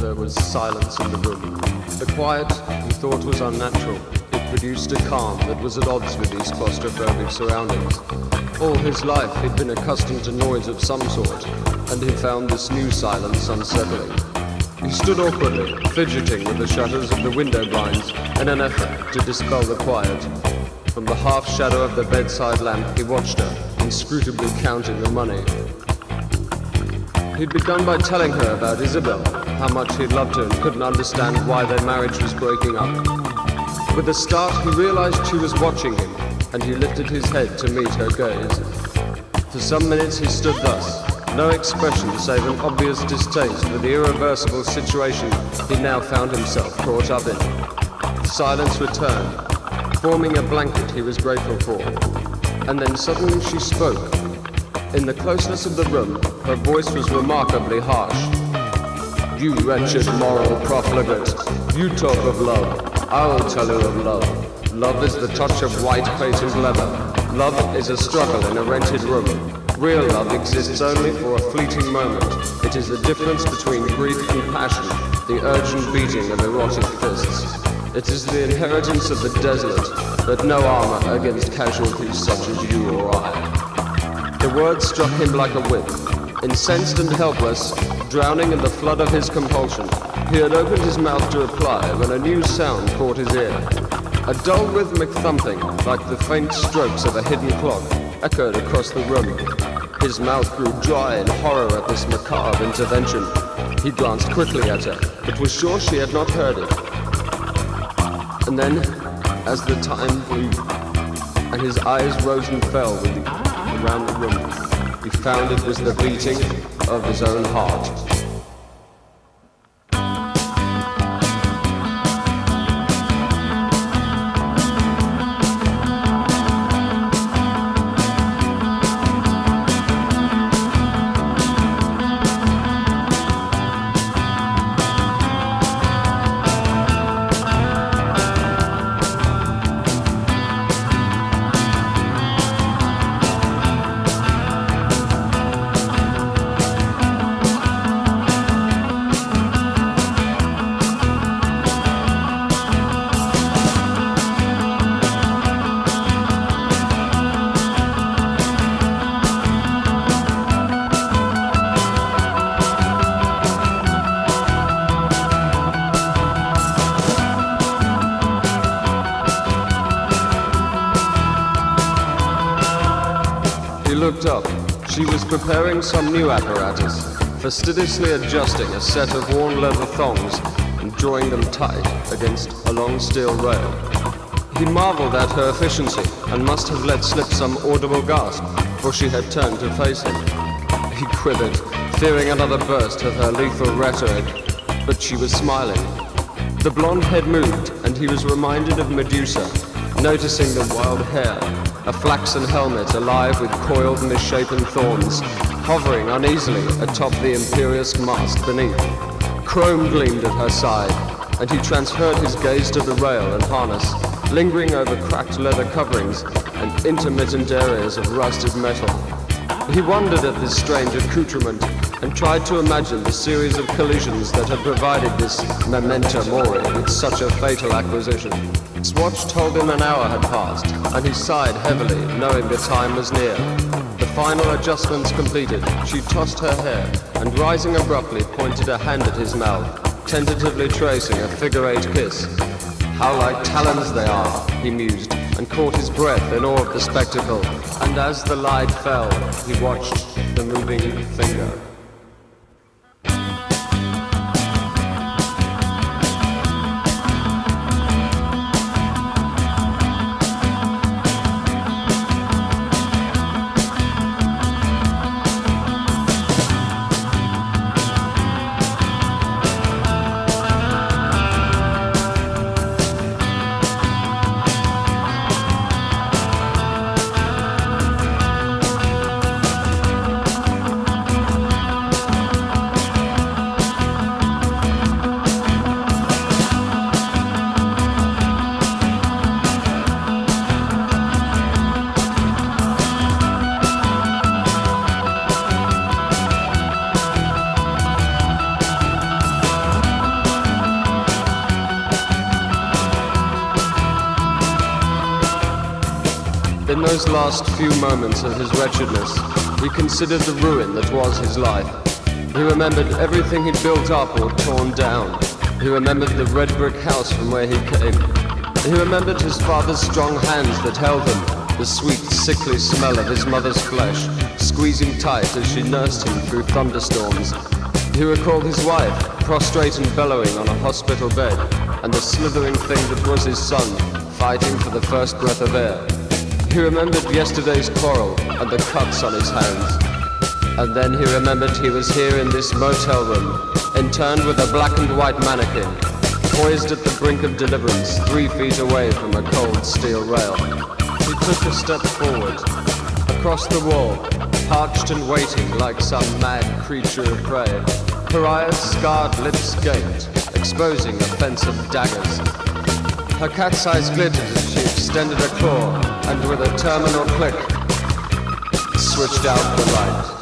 There was silence in the room. The quiet he thought was unnatural. It produced a calm that was at odds with these claustrophobic surroundings. All his life he'd been accustomed to noise of some sort, and he found this new silence unsettling. He stood awkwardly, fidgeting with the shutters of the window blinds in an effort to dispel the quiet. From the half-shadow of the bedside lamp he watched her, inscrutably counting the money. He'd begun by telling her about Isabel, how much he loved her and couldn't understand why their marriage was breaking up. With a start, he realized she was watching him, and he lifted his head to meet her gaze. For some minutes he stood thus, no expression save an obvious distaste for the irreversible situation he now found himself caught up in. Silence returned, forming a blanket he was grateful for. And then suddenly she spoke. In the closeness of the room, her voice was remarkably harsh. "You wretched moral profligate, you talk of love. I will tell you of love. Love is the touch of white patent leather. Love is a struggle in a rented room. Real love exists only for a fleeting moment. It is the difference between grief and passion, the urgent beating of erotic fists. It is the inheritance of the desolate, but no armor against casualties such as you or I." The words struck him like a whip. Incensed and helpless, drowning in the flood of his compulsion, he had opened his mouth to reply when a new sound caught his ear. A dull rhythmic thumping, like the faint strokes of a hidden clock, echoed across the room. His mouth grew dry in horror at this macabre intervention. He glanced quickly at her, but was sure she had not heard it. And then, as the time flew, and his eyes rose and fell around the room, he found it was the beating of his own heart. He looked up. She was preparing some new apparatus, fastidiously adjusting a set of worn leather thongs and drawing them tight against a long steel rail. He marveled at her efficiency and must have let slip some audible gasp, for she had turned to face him. He quivered, fearing another burst of her lethal rhetoric, but she was smiling. The blonde head moved, and he was reminded of Medusa, noticing the wild hair, a flaxen helmet alive with coiled misshapen thorns, hovering uneasily atop the imperious mask beneath. Chrome gleamed at her side, and he transferred his gaze to the rail and harness, lingering over cracked leather coverings and intermittent areas of rusted metal. He wondered at this strange accoutrement and tried to imagine the series of collisions that had provided this Memento Mori with such a fatal acquisition. His watch told him an hour had passed, and he sighed heavily, knowing the time was near. The final adjustments completed, she tossed her hair, and rising abruptly pointed a hand at his mouth, tentatively tracing a figure-8 kiss. "How like talons they are," he mused, and caught his breath in awe of the spectacle, and as the light fell, he watched the moving finger. In those last few moments of his wretchedness, he considered the ruin that was his life. He remembered everything he'd built up or torn down. He remembered the red brick house from where he came. He remembered his father's strong hands that held him, the sweet, sickly smell of his mother's flesh, squeezing tight as she nursed him through thunderstorms. He recalled his wife, prostrate and bellowing on a hospital bed, and the slithering thing that was his son, fighting for the first breath of air. He remembered yesterday's quarrel and the cuts on his hands. And then he remembered he was here in this motel room, interned with a black and white mannequin, poised at the brink of deliverance, 3 feet away from a cold steel rail. He took a step forward, across the wall, parched and waiting like some mad creature of prey. Her eyes, scarred lips gaped, exposing a fence of daggers. Her cat's eyes glittered as she extended a claw, and with a terminal click, switched out the light.